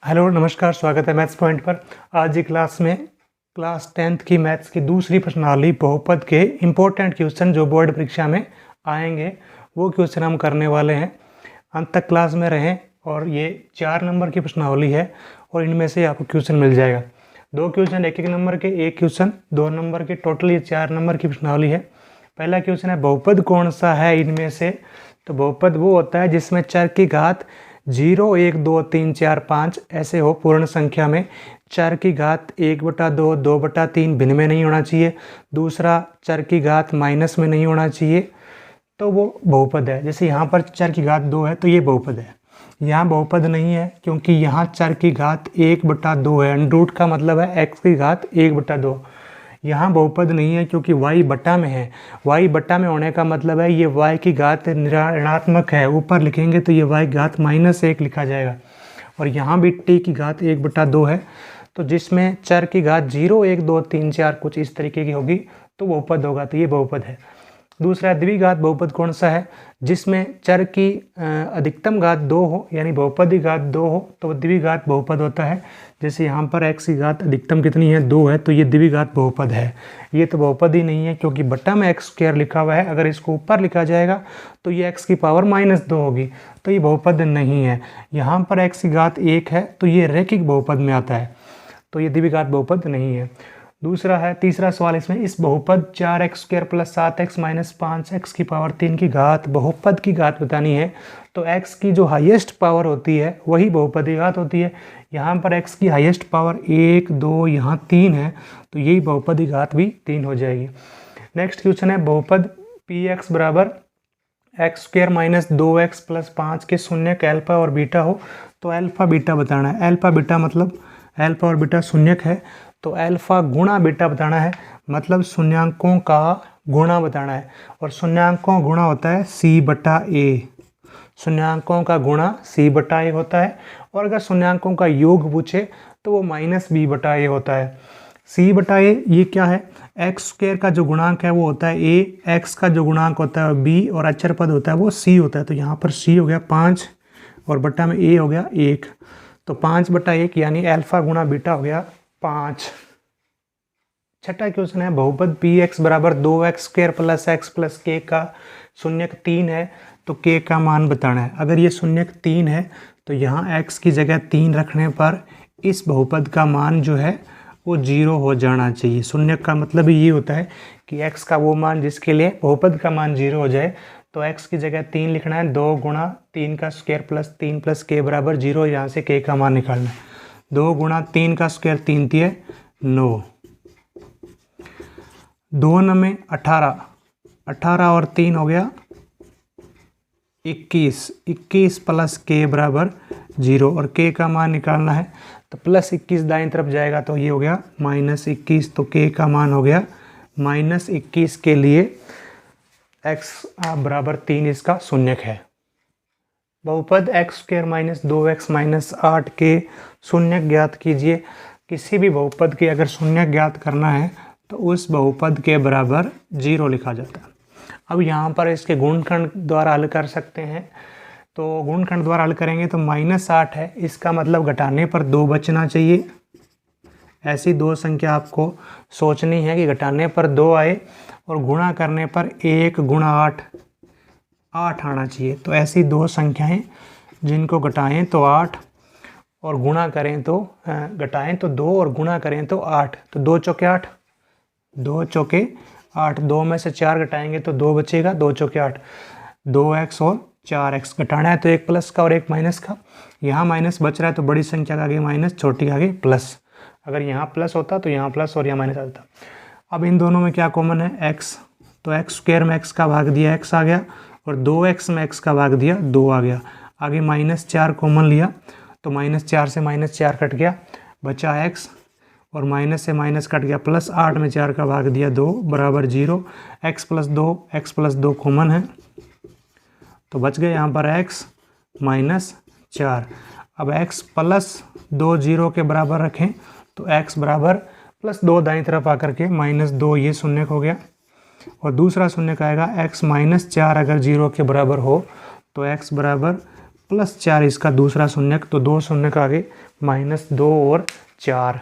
Hello नमस्कार, स्वागत है मैथ्स पॉइंट पर। आज की क्लास में क्लास 10th की मैथ्स की दूसरी प्रश्नावली बहुपद के इम्पोर्टेंट क्वेश्चन जो बोर्ड परीक्षा में आएंगे वो क्वेश्चन हम करने वाले हैं। अंत तक क्लास में रहें। और ये 4 नंबर की प्रश्नावली है और इनमें से आपको क्वेश्चन मिल जाएगा। 2 क्वेश्चन 1-1 नंबर के, 1 क्वेश्चन 2 नंबर के, टोटल ये 4 नंबर की प्रश्नावली है। पहला क्वेश्चन है बहुपद कौन सा है इनमें से। तो बहुपद वो होता है जिसमें चर की घात 0, 1, 2, 3, 4, 5 ऐसे हो पूर्ण संख्या में। चर की घात 1/2, 2/3 भिन्न में नहीं होना चाहिए। दूसरा, चर की घात माइनस में नहीं होना चाहिए, तो वो बहुपद है। जैसे यहाँ पर चर की घात 2 है तो ये बहुपद है। यहाँ बहुपद नहीं है क्योंकि यहाँ चर की घात 1/2 है। अंडरूट का मतलब है x की घात 1/2। यहाँ बहुपद नहीं है क्योंकि y बटा में है। y बटा में होने का मतलब है ये y की घात ऋणात्मक है, ऊपर लिखेंगे तो ये y घात -1 लिखा जाएगा। और यहाँ भी t की घात 1/2 है, तो जिसमें चर की घात 0, 1, 2, 3, 4 कुछ इस तरीके की होगी तो बहुपद होगा, तो ये बहुपद है। दूसरा, द्विघात बहुपद कौन सा है जिसमें चर की अधिकतम घात 2 हो, यानी बहुपद की घात 2 हो तो वो द्विघात बहुपद होता है। जैसे यहाँ पर x की घात अधिकतम कितनी है, 2 है, तो ये द्विघात बहुपद है। ये तो बहुपद ही नहीं है क्योंकि बटा में x² लिखा हुआ है। अगर इसको ऊपर लिखा जाएगा तो ये x की पावर -2 होगी, तो ये बहुपद नहीं है। यहाँ पर x की घात 1 है तो ये रैखिक बहुपद में आता है, तो ये द्विघात बहुपद नहीं है। दूसरा है, तीसरा सवाल इसमें, इस बहुपद 4x² + 7x - 5x की पावर 3 की घात बहुपद की घात बतानी है। तो x की जो हाईएस्ट पावर होती है वही बहुपद की घात होती है। यहाँ पर x की हाईएस्ट पावर 1, 2, यहाँ 3 है, तो यही बहुपद की घात भी 3 हो जाएगी। नेक्स्ट क्वेश्चन है, बहुपद px = x² - 2x + 5 के शून्यक अल्फा और बीटा हो तो अल्फा बीटा बताना है। अल्फा बीटा मतलब अल्फा और बीटा शून्यक है, तो अल्फा गुणा बीटा बताना है, मतलब शून्यांकों का गुणा बताना है। और शून्यांकों का गुणा होता है c/a। शून्यांकों का गुणा c/a होता है। और अगर शून्यांकों का योग पूछे तो वो -b/a होता है। c/a ये क्या है, x² का जो गुणांक है वो होता है a, x का जो गुणांक होता है b और अचर पद होता है वो c होता है। तो यहाँ पर c हो गया 5 और बटा में a हो गया 1, तो 5/1 यानी अल्फा गुणा बीटा हो गया 5। छठा क्वेश्चन है, बहुपद px = 2x² + x + k का शून्यक 3 है तो k का मान बताना है। अगर ये शून्यक 3 है तो यहाँ x की जगह 3 रखने पर इस बहुपद का मान जो है वो 0 हो जाना चाहिए। शून्यक का मतलब ये होता है कि x का वो मान जिसके लिए बहुपद का मान 0 हो जाए, तो x की जगह 3 लिखना है। 2 × 3 का स्क्वायर + 3 + k = 0, यहाँ से k का मान निकालना है। 2 × 3 का स्क्वायर 3 × 3 = 9, 2 × 9 में 18, 18 और 3 हो गया 21, 21 + k = 0 और k का मान निकालना है। तो +21 दाईं तरफ जाएगा तो ये हो गया -21, तो k का मान हो गया -21 के लिए x = 3 इसका शून्यक है। बहुपद x² - 2x - 8 के शून्यक ज्ञात कीजिए। किसी भी बहुपद के अगर शून्यक ज्ञात करना है तो उस बहुपद के बराबर 0 लिखा जाता है। अब यहाँ पर इसके गुणनखंड द्वारा हल कर सकते हैं। तो गुणनखंड द्वारा हल करेंगे तो -8 है, इसका मतलब घटाने पर 2 बचना चाहिए। ऐसी 2 संख्या आपको सोचनी है कि घटाने पर 2 आए और गुणा करने पर 1 × 8 आना चाहिए। तो ऐसी 2 संख्याएं जिनको घटाएं तो 8 और गुणा करें तो घटाएं तो 2 और गुणा करें तो 8, तो 2 चौके 8, 2 चौके 8, 2 में से 4 घटाएंगे तो 2 बचेगा, 2 चौके 8, 2x और 4x घटाना है तो एक प्लस का और एक माइनस का। यहाँ माइनस बच रहा है तो बड़ी संख्या का आगे माइनस, छोटी का आगे प्लस। अगर यहाँ प्लस होता तो यहाँ प्लस और यहाँ माइनस आता। अब इन दोनों में क्या कॉमन है, x, तो x² में x का भाग दिया x आ गया और 2x में x का भाग दिया 2 आ गया। आगे -4 कॉमन लिया तो -4 से -4 कट गया, बचा x और माइनस से माइनस कट गया, +8 में 4 का भाग दिया 2 = 0। x + 2 कॉमन है तो बच गए यहाँ पर x - 4। अब x + 2 0 के बराबर रखें तो x = +2 दाईं तरफ आकर के -2 ये शून्यक हो गया। और दूसरा शून्यक आएगा x - 4 अगर 0 के बराबर हो तो x = +4 इसका दूसरा शून्यक, तो 2 शून्यक आगे -2 और 4।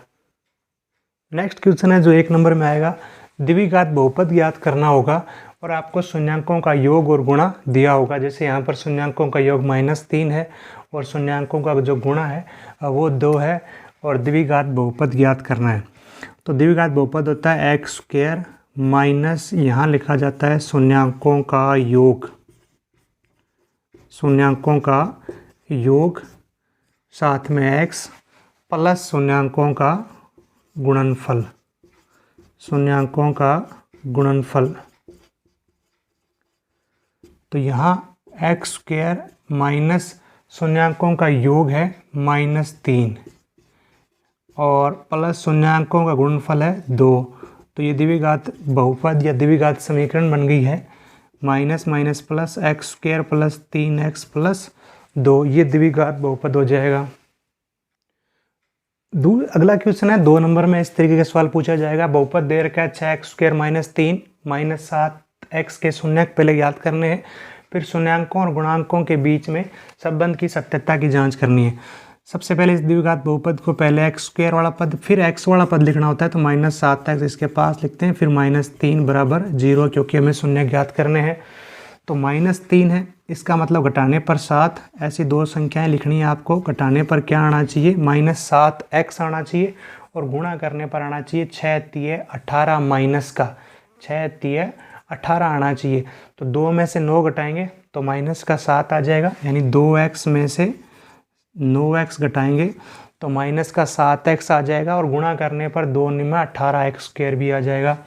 नेक्स्ट क्वेश्चन है जो 1 नंबर में आएगा, द्विघात बहुपद ज्ञात करना होगा और आपको शून्यांकों का योग और गुणा दिया होगा। जैसे यहाँ पर शून्यांकों का योग -3 है और शून्यांकों का जो गुणा है वो 2 है और द्विघात बहुपद ज्ञात करना है। तो द्विघात बहुपद होता है x² माइनस यहाँ लिखा जाता है शून्यांकों का योग, शून्यांकों का योग साथ में x प्लस शून्यांकों का गुणनफल, शून्यांकों का गुणनफल। तो यहाँ x² माइनस शून्यांकों का योग है -3 और प्लस शून्यांकों का गुणनफल है 2। तो ये द्विघात बहुपद या द्विघात समीकरण बन गई है minus minus plus x² plus 3x plus 2, ये द्विघात बहुपद हो जाएगा। अगला क्वेश्चन है 2 नंबर में इस तरीके का सवाल पूछा जाएगा, बहुपद दे रखा है 6x² - 3 - 7x के शून्यक पहले याद करने हैं, फिर शून्यांकों और गुणांकों के बीच में संबंध की सत्यता की जांच करनी है। सबसे पहले इस द्विघात बहुपद को पहले x² वाला पद फिर x वाला पद लिखना होता है, तो -7x इसके पास लिखते हैं, फिर -3 बराबर 0 क्योंकि हमें शून्य ज्ञात करने हैं। तो -3 है, इसका मतलब घटाने पर 7, ऐसी 2 संख्याएं लिखनी है आपको। घटाने पर क्या आना चाहिए, -7x आना चाहिए और गुणा करने पर आना चाहिए 6 तिये 18 माइनस का 6 तिये 18 आना चाहिए। तो 2 में से 9 घटाएंगे तो माइनस का 7 आ जाएगा, यानी 2x में से 9x घटाएंगे तो माइनस का 7x आ जाएगा और गुणा करने पर 2 में 18x² भी आ जाएगा।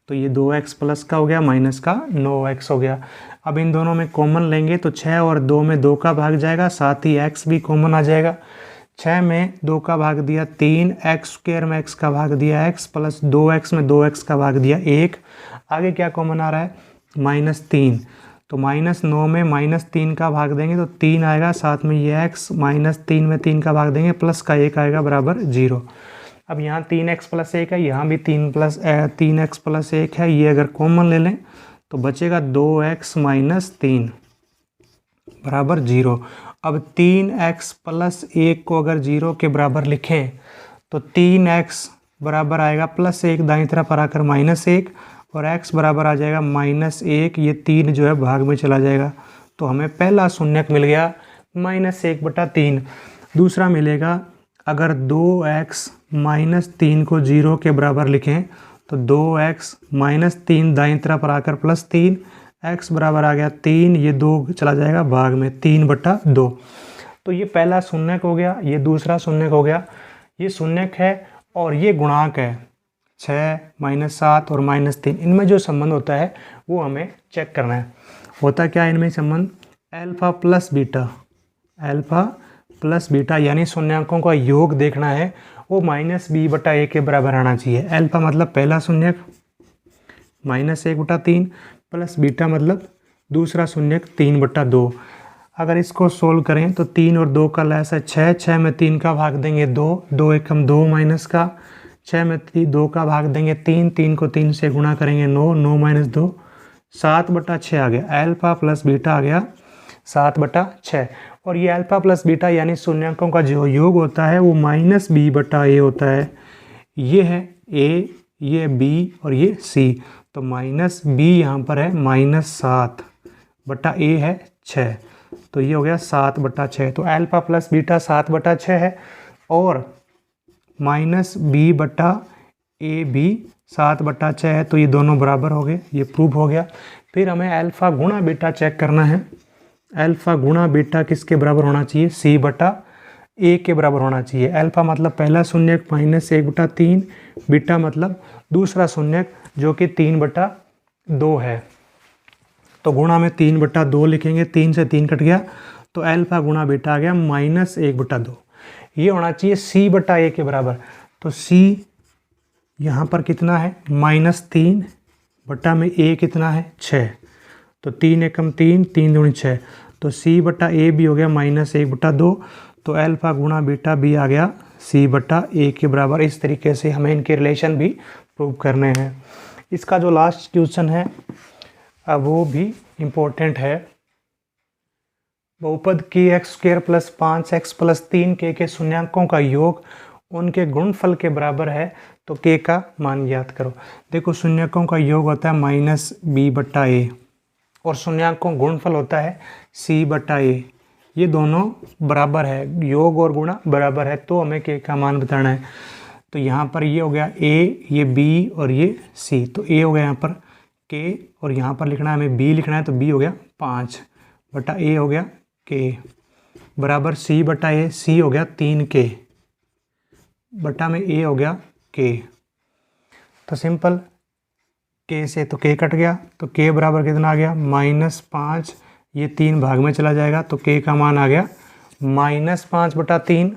तो ये 2x प्लस का हो गया, माइनस का 9x हो गया। अब इन दोनों में कॉमन लेंगे तो 6 और 2 में 2 का भाग जाएगा, साथ ही x भी कॉमन आ जाएगा। 6 में 2 का भाग दिया 3, x² में x का भाग दिया x प्लस 2x में 2x का भाग दिया 1। आगे क्या कॉमन आ रहा है, -3, तो -9 में -3 का भाग देंगे तो 3 आएगा, साथ में ये x -3 में 3 का भाग देंगे प्लस का 1 आएगा बराबर 0। अब यहाँ 3x प्लस 1 है, यहाँ भी 3x प्लस 1 है, ये अगर कॉमन ले लें तो बचेगा 2x - 3 बराबर 0। अब 3x प्लस 1 को अगर 0 के बराबर लिखें तो 3x बराबर आएगा +1 दाईं तरफ पर आकर -1 और x बराबर आ जाएगा -1, ये 3 जो है भाग में चला जाएगा। तो हमें पहला शून्यक मिल गया -1/3। दूसरा मिलेगा अगर 2x -3 को 0 के बराबर लिखें तो 2x -3 दाईं तरफ पर आकर +3, x बराबर आ गया 3, ये 2 चला जाएगा भाग में 3/2। तो ये पहला शून्यक हो गया, ये दूसरा शून्यक हो गया, ये शून्यक है और ये गुणांक है 6 -7 और -3। इनमें जो संबंध होता है वो हमें चेक करना है। होता क्या है इनमें संबंध, अल्फा प्लस बीटा यानी शून्यांकों का योग देखना है, वो -b/a के बराबर आना चाहिए। अल्फा मतलब पहला शून्यक -1/3 प्लस बीटा मतलब दूसरा शून्यक 3/2। अगर इसको सोल्व करें तो 3 और 2 का लैस है 6, 6 में 3 का भाग देंगे 2, 2 एकम 2 माइनस का 6 में 2 का भाग देंगे 3, 3 को 3 से गुणा करेंगे 9, 9 - 2 7/6 आ गया। अल्फा प्लस बीटा आ गया 7/6 और ये अल्फा प्लस बीटा यानी शून्यांकों का जो योग होता है वो -b/a होता है। ये है a, ये b और ये c। तो -b यहाँ पर है -7/a है 6, तो ये हो गया 7/6। तो अल्फा प्लस बीटा 7/6 है और -b/a भी 7/6 है, तो ये दोनों बराबर हो गए, ये प्रूव हो गया। फिर हमें अल्फा गुणा बीटा चेक करना है। अल्फा गुणा बीटा किसके बराबर होना चाहिए, c/a के बराबर होना चाहिए। अल्फा मतलब पहला शून्यक -1/3, बीटा मतलब दूसरा शून्यक जो कि 3/2 है। तो गुणा में 3/2 लिखेंगे, 3 से 3 कट गया, तो अल्फा गुणा बीटा आ गया -1/2। ये होना चाहिए c/a के बराबर। तो c यहाँ पर कितना है -3 बटा में a कितना है 6, तो 3 एकम 3, 3 दूनी 6, तो c/a भी हो गया -1/2। तो अल्फा गुणा बीटा भी आ गया c/a के बराबर। इस तरीके से हमें इनके रिलेशन भी प्रूव करने हैं। इसका जो लास्ट क्वेश्चन है वो भी इम्पोर्टेंट है। बहुपद की x square plus 5x plus 3k के शून्यांकों का योग उनके गुणनफल के बराबर है तो k का मान ज्ञात करो। देखो शून्यांकों का योग होता है -b/a और शून्यांकों गुणनफल होता है c/a। ये दोनों बराबर है, योग और गुणा बराबर है, तो हमें k का मान बताना है। तो यहाँ पर ये हो गया a, ये b और ये c। तो a हो गया यहाँ पर k और यहाँ पर लिखना है हमें b लिखना है, तो b हो गया 5/a हो गया k बराबर c/a। c हो गया 3k बटा में a हो गया k। तो सिंपल k से तो k कट गया, तो k बराबर कितना आ गया -5। ये 3 भाग में चला जाएगा तो k का मान आ गया -5/3